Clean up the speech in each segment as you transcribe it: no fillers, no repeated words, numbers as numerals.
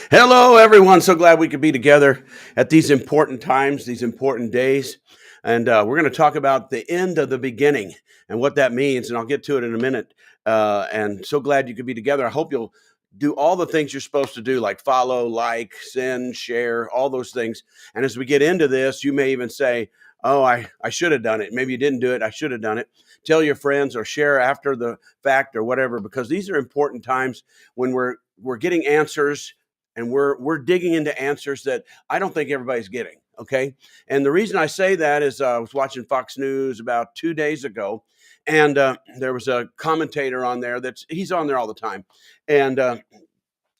Hello, everyone. So glad we could be together at these important times, these important days. And we're going to talk about the end of the beginning and what that means. And I'll get to it in a minute. And so glad you could be together. I hope you'll do all the things you're supposed to do, like follow, like, send, share, all those things. And as we get into this, you may even say, oh, I should have done it. Maybe you didn't do it. I should have done it. Tell your friends or share after the fact or whatever, because these are important times when we're getting answers and we're digging into answers that I don't think everybody's getting. Okay, and the reason I say that is I was watching Fox News about 2 days ago, and there was a commentator on there he's on there all the time, and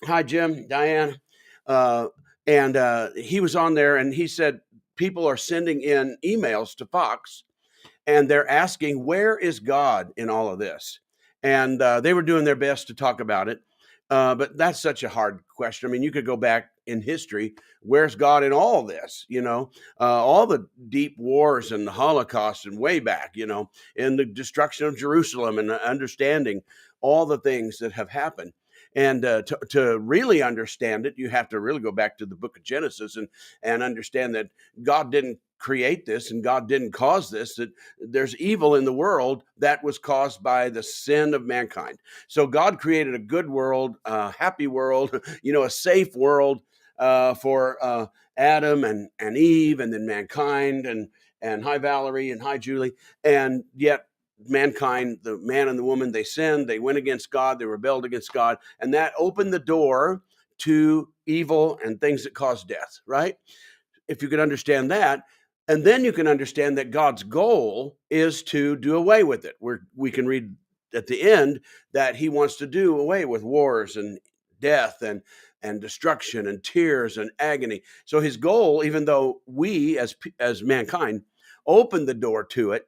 hi Jim, Diane, uh, and he was on there, and he said people are sending in emails to Fox, and they're asking where is God in all of this, and they were doing their best to talk about it. But that's such a hard question. I mean, you could go back in history. Where's God in all this? All the deep wars and the Holocaust and way back, and the destruction of Jerusalem and understanding all the things that have happened. And to really understand it, you have to really go back to the book of Genesis and understand that God didn't create this and God didn't cause this, that there's evil in the world that was caused by the sin of mankind. So God created a good world, a happy world, a safe world for Adam and Eve, and then mankind, and hi Valerie and hi Julie, and yet mankind, the man and the woman, they sinned, they went against God, they rebelled against God, and that opened the door to evil and things that cause death. Right? If you could understand that. And then you can understand that God's goal is to do away with it. We can read at the end that he wants to do away with wars and death and destruction and tears and agony. So his goal, even though we as mankind opened the door to it,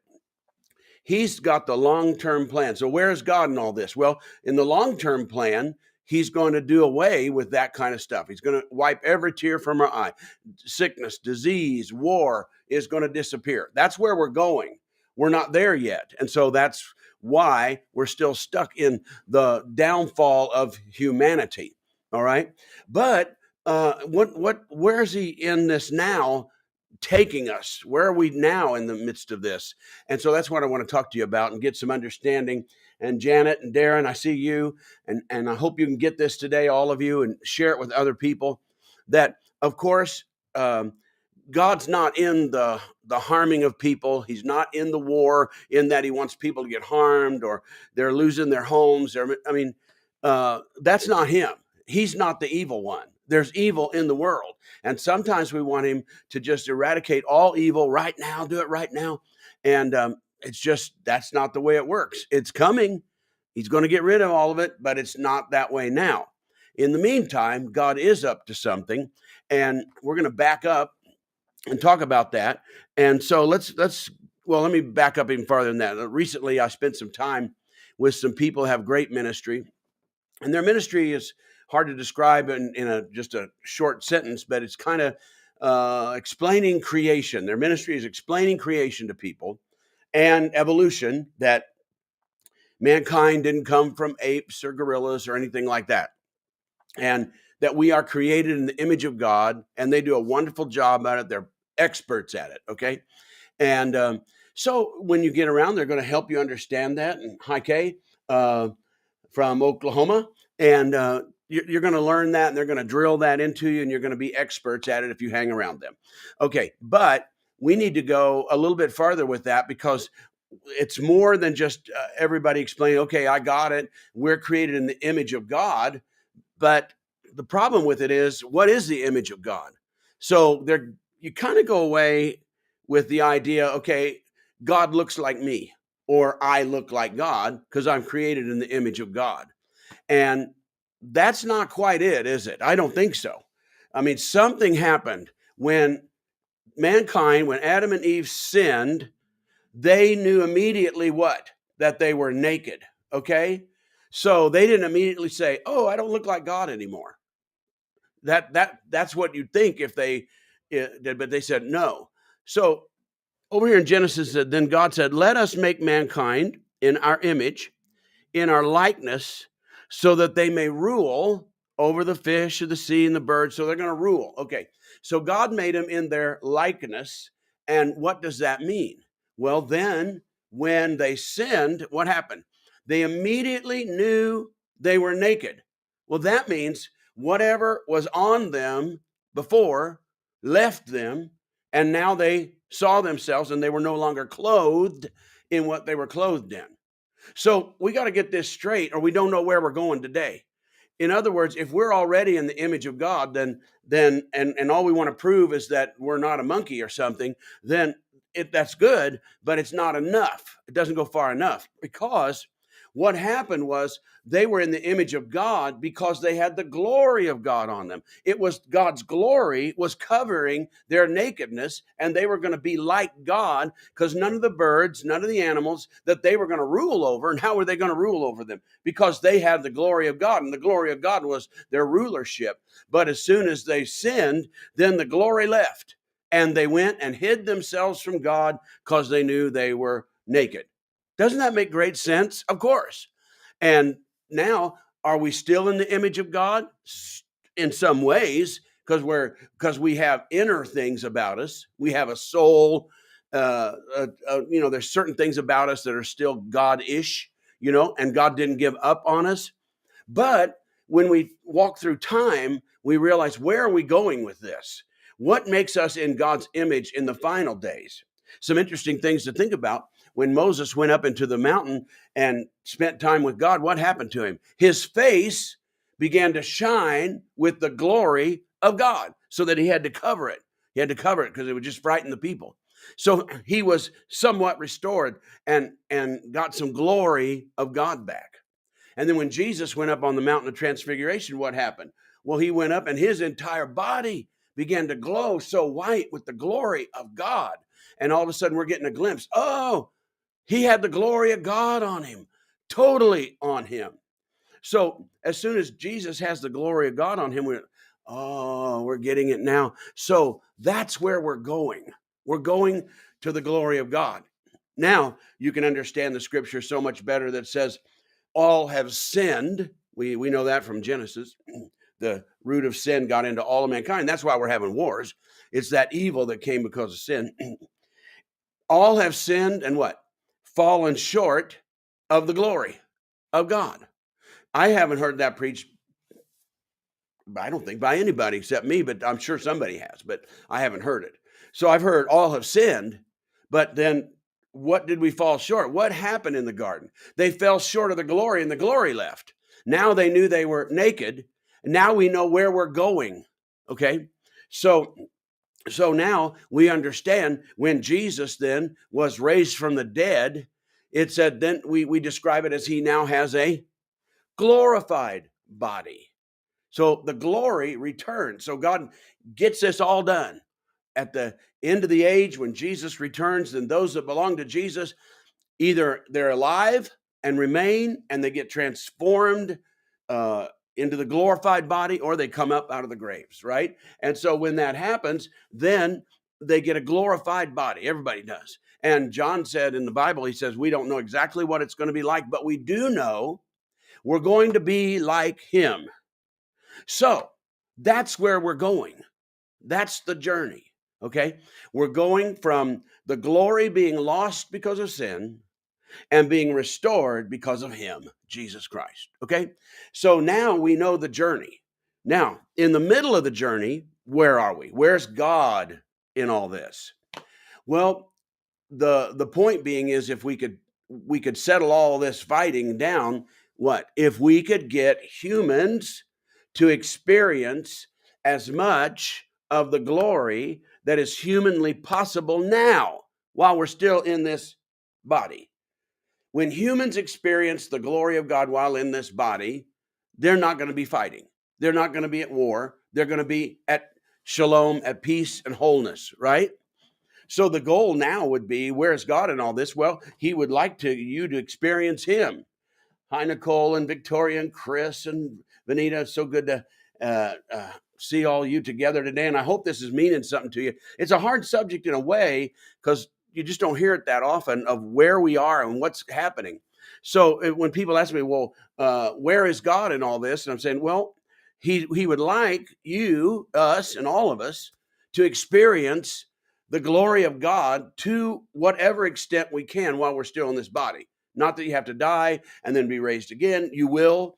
he's got the long-term plan. So where's God in all this? Well, in the long-term plan, he's going to do away with that kind of stuff. He's going to wipe every tear from our eye. Sickness, disease, war is going to disappear. That's where we're going. We're not there yet. And so that's why we're still stuck in the downfall of humanity. All right. But where is he in this now taking us? Where are we now in the midst of this? And so that's what I want to talk to you about and get some understanding. And Janet and Darren, I see you, and I hope you can get this today, all of you, and share it with other people. That, of course, God's not in the harming of people. He's not in the war in that he wants people to get harmed or they're losing their homes. That's not him. He's not the evil one. There's evil in the world. And sometimes we want him to just eradicate all evil right now, do it right now. And it's just, that's not the way it works. It's coming. He's going to get rid of all of it, but it's not that way now. In the meantime, God is up to something. And we're going to back up and talk about that. And so let me back up even farther than that. Recently, I spent some time with some people who have great ministry, and their ministry is hard to describe in just a short sentence, but it's kind of explaining creation. Their ministry is explaining creation to people and evolution, that mankind didn't come from apes or gorillas or anything like that, and that we are created in the image of God, and they do a wonderful job at it. They're experts at it, okay? And so when you get around, they're going to help you understand that. And hi, Kay, from Oklahoma. And you're going to learn that, and they're going to drill that into you, and you're going to be experts at it if you hang around them. Okay, but we need to go a little bit farther with that, because it's more than just everybody explaining, okay, I got it. We're created in the image of God. But the problem with it is, what is the image of God? So you kind of go away with the idea, okay, God looks like me, or I look like God because I'm created in the image of God. And that's not quite it, is it? I don't think so. I mean, something happened when when Adam and Eve sinned. They knew immediately what? That they were naked, okay? So they didn't immediately say, oh, I don't look like God anymore. That's what you'd think if they did, but they said no. So over here in Genesis, then God said, let us make mankind in our image, in our likeness, so that they may rule over the fish of the sea and the birds. So they're going to rule. Okay. So God made them in their likeness. And what does that mean? Well, then when they sinned, what happened? They immediately knew they were naked. Well, that means whatever was on them before left them, and now they saw themselves and they were no longer clothed in what they were clothed in. So we got to get this straight, or we don't know where we're going today. In other words, if we're already in the image of God, then all we want to prove is that we're not a monkey or something, then that's good, but it's not enough. It doesn't go far enough, because what happened was they were in the image of God because they had the glory of God on them. It was God's glory was covering their nakedness, and they were going to be like God, because none of the birds, none of the animals that they were going to rule over. And how were they going to rule over them? Because they had the glory of God, and the glory of God was their rulership. But as soon as they sinned, then the glory left, and they went and hid themselves from God because they knew they were naked. Doesn't that make great sense? Of course. And now, are we still in the image of God? In some ways, because we have inner things about us. We have a soul. There's certain things about us that are still God-ish, and God didn't give up on us. But when we walk through time, we realize, where are we going with this? What makes us in God's image in the final days? Some interesting things to think about. When Moses went up into the mountain and spent time with God, what happened to him? His face began to shine with the glory of God, so that he had to cover it. He had to cover it because it would just frighten the people. So he was somewhat restored and got some glory of God back. And then when Jesus went up on the mountain of transfiguration, what happened? Well, he went up and his entire body began to glow so white with the glory of God. And all of a sudden we're getting a glimpse. Oh, he had the glory of God on him, totally on him. So as soon as Jesus has the glory of God on him, we're getting it now. So that's where we're going. We're going to the glory of God. Now you can understand the scripture so much better that says, all have sinned. We know that from Genesis. The root of sin got into all of mankind. That's why we're having wars. It's that evil that came because of sin. All have sinned and what? Fallen short of the glory of God. I haven't heard that preached, I don't think, by anybody except me, but I'm sure somebody has, but I haven't heard it. So I've heard all have sinned, but then what did we fall short? What happened in the garden? They fell short of the glory, and the glory left. Now they knew they were naked. Now we know where we're going. Okay. So now we understand when Jesus then was raised from the dead, it said, then we describe it as he now has a glorified body. So the glory returns. So God gets this all done. At the end of the age, when Jesus returns, then those that belong to Jesus, either they're alive and remain and they get transformed into the glorified body, or they come up out of the graves, right? And so when that happens, then they get a glorified body. Everybody does. And John said in the Bible, he says, we don't know exactly what it's going to be like, but we do know we're going to be like him. So that's where we're going. That's the journey. Okay. We're going from the glory being lost because of sin and being restored because of him, Jesus Christ. Okay. So now we know the journey. Now, in the middle of the journey, where are we? Where's God in all this? Well, the point being is, if we could settle all this fighting down, what? If we could get humans to experience as much of the glory that is humanly possible now, while we're still in this body. When humans experience the glory of God while in this body, they're not going to be fighting. They're not going to be at war. They're going to be at shalom, at peace and wholeness, right? So the goal now would be, where's God in all this? Well, he would like you to experience him. Hi, Nicole and Victoria and Chris and Vanita. It's so good to see all you together today. And I hope this is meaning something to you. It's a hard subject in a way, because you just don't hear it that often, of where we are and what's happening. So when people ask me, well, where is God in all this? And I'm saying, well, he would like you, us, and all of us to experience the glory of God to whatever extent we can while we're still in this body. Not that you have to die and then be raised again. You will.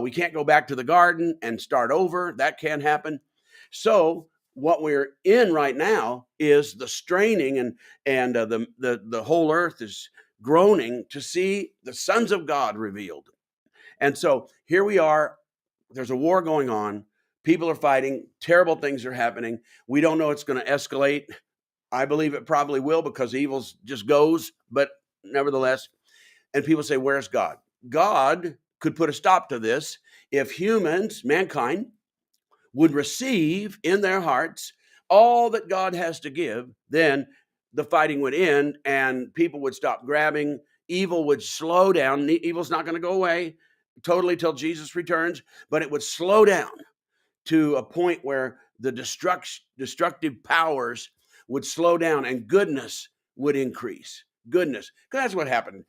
We can't go back to the garden and start over. That can't happen. So what we're in right now is the straining, and the whole earth is groaning to see the sons of God revealed. And so here we are. There's a war going on. People are fighting. Terrible things are happening. We don't know it's going to escalate. I believe it probably will, because evil just goes, but nevertheless. And people say, where's God? God could put a stop to this if humans, mankind, would receive in their hearts all that God has to give. Then the fighting would end and people would stop grabbing. Evil would slow down. Evil's not going to go away totally till Jesus returns, but it would slow down to a point where the destructive powers would slow down and goodness would increase. Goodness, because that's what happened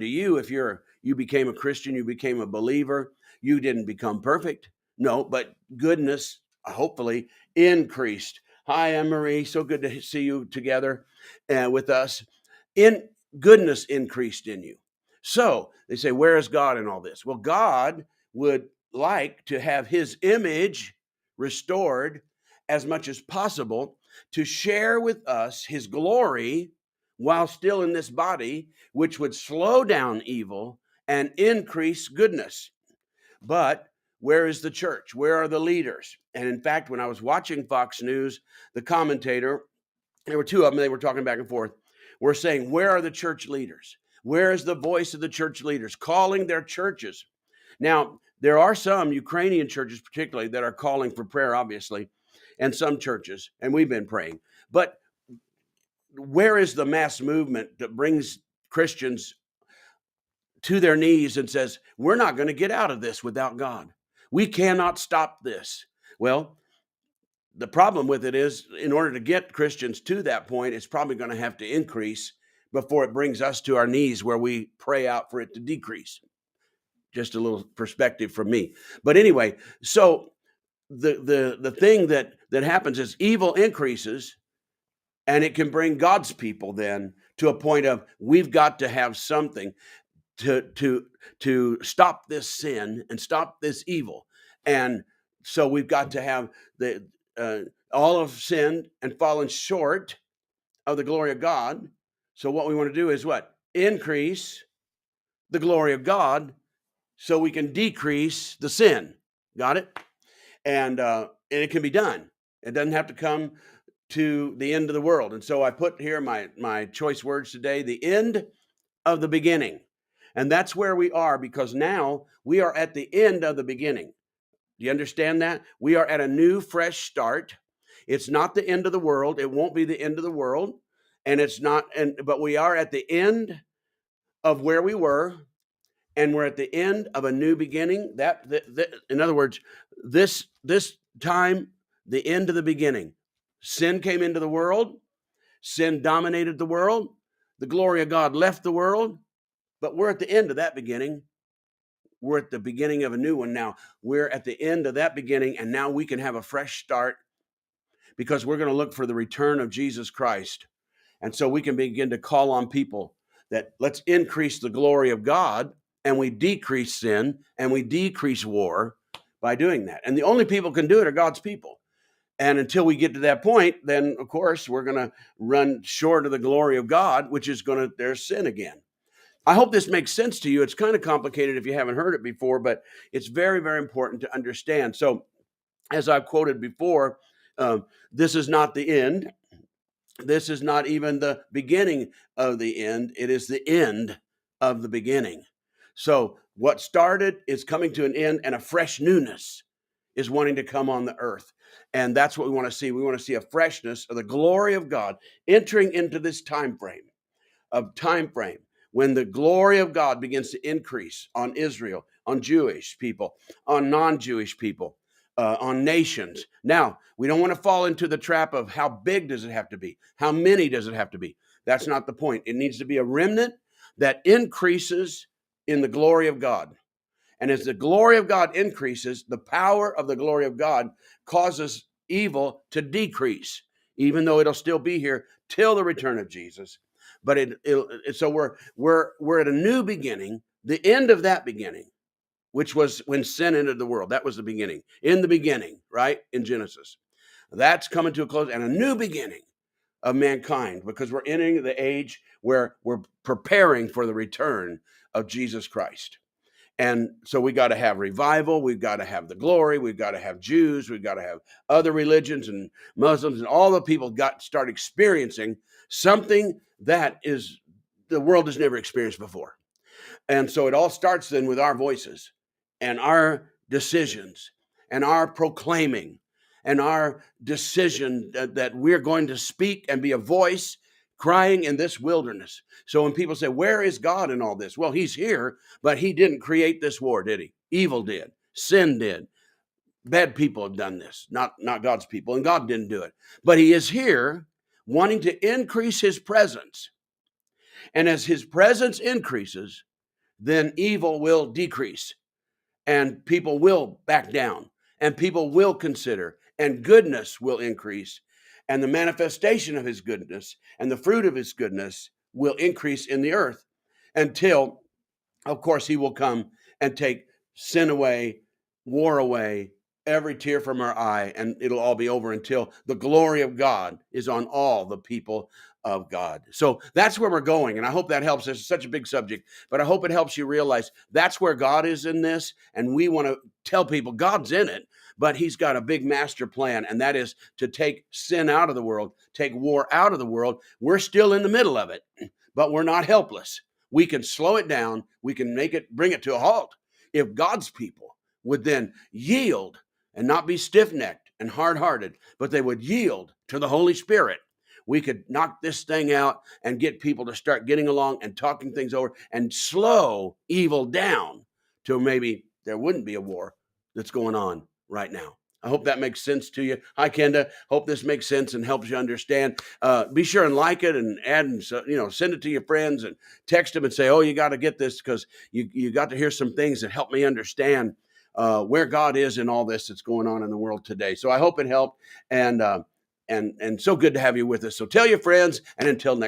to you. If you became a Christian, you became a believer, you didn't become perfect. No, but goodness hopefully increased. Hi, Anne Marie. So good to see you together with us. In goodness increased in you. So they say, where is God in all this? Well, God would like to have his image restored as much as possible to share with us his glory while still in this body, which would slow down evil and increase goodness. But where is the church? Where are the leaders? And in fact, when I was watching Fox News, the commentator, there were two of them, they were talking back and forth, were saying, where are the church leaders? Where is the voice of the church leaders calling their churches? Now, there are some Ukrainian churches particularly that are calling for prayer, obviously, and some churches, and we've been praying. But where is the mass movement that brings Christians to their knees and says, we're not going to get out of this without God. We cannot stop this. Well, the problem with it is, in order to get Christians to that point, it's probably going to have to increase before it brings us to our knees where we pray out for it to decrease. Just a little perspective from me. But anyway, so the thing that happens is evil increases, and it can bring God's people then to a point of, we've got to have something to stop this sin and stop this evil. And so we've got to have all have sinned and fallen short of the glory of God. So what we want to do is what? Increase the glory of God so we can decrease the sin. Got it? And it can be done. It doesn't have to come to the end of the world. And so I put here my choice words today: the end of the beginning. And that's where we are, because now we are at the end of the beginning. Do you understand that? We are at a new, fresh start. It's not the end of the world. It won't be the end of the world. And it's not, but we are at the end of where we were, and we're at the end of a new beginning. In other words, this time, the end of the beginning. Sin came into the world. Sin dominated the world. The glory of God left the world. But we're at the end of that beginning. We're at the beginning of a new one now. We're at the end of that beginning, and now we can have a fresh start, because we're going to look for the return of Jesus Christ. And so we can begin to call on people that let's increase the glory of God, and we decrease sin, and we decrease war by doing that. And the only people who can do it are God's people. And until we get to that point, then of course we're going to run short of the glory of God, which is there's sin again. I hope this makes sense to you. It's kind of complicated if you haven't heard it before, but it's very, very important to understand. So, as I've quoted before, this is not the end. This is not even the beginning of the end. It is the end of the beginning. So, what started is coming to an end, and a fresh newness is wanting to come on the earth. And that's what we want to see. We want to see a freshness of the glory of God entering into this time frame when the glory of God begins to increase on Israel, on Jewish people, on non-Jewish people, on nations. Now, we don't want to fall into the trap of how big does it have to be? How many does it have to be? That's not the point. It needs to be a remnant that increases in the glory of God. And as the glory of God increases, the power of the glory of God causes evil to decrease, even though it'll still be here till the return of Jesus. But so we're at a new beginning, the end of that beginning, which was when sin entered the world. That was the beginning. In the beginning, right? In Genesis. That's coming to a close, and a new beginning of mankind, because we're entering the age where we're preparing for the return of Jesus Christ. And so we got to have revival. We've got to have the glory. We've got to have Jews. We've got to have other religions and Muslims, and all the people got to start experiencing something that is the world has never experienced before. And so it all starts then with our voices and our decisions and our proclaiming and our decision that we're going to speak and be a voice crying in this wilderness. So when people say, where is God in all this? Well, he's here, but he didn't create this war, did he? Evil did. Sin did. Bad people have done this, not God's people, and God didn't do it. But he is here wanting to increase his presence. And as his presence increases, then evil will decrease and people will back down and people will consider and goodness will increase and the manifestation of his goodness and the fruit of his goodness will increase in the earth until, of course, he will come and take sin away, war away, every tear from our eye, and it'll all be over until the glory of God is on all the people of God. So that's where we're going, and I hope that helps. It's such a big subject, but I hope it helps you realize that's where God is in this, and we want to tell people God's in it, but he's got a big master plan, and that is to take sin out of the world, take war out of the world. We're still in the middle of it, but we're not helpless. We can slow it down. We can bring it to a halt. If God's people would then yield and not be stiff-necked and hard-hearted, but they would yield to the Holy Spirit, we could knock this thing out and get people to start getting along and talking things over and slow evil down till maybe there wouldn't be a war that's going on right now. I hope that makes sense to you. Hi, Kenda. Hope this makes sense and helps you understand. Be sure and like it and add and send it to your friends and text them and say, oh, you got to get this because you got to hear some things that help me understand where God is in all this that's going on in the world today. So I hope it helped, and so good to have you with us. So tell your friends, and until next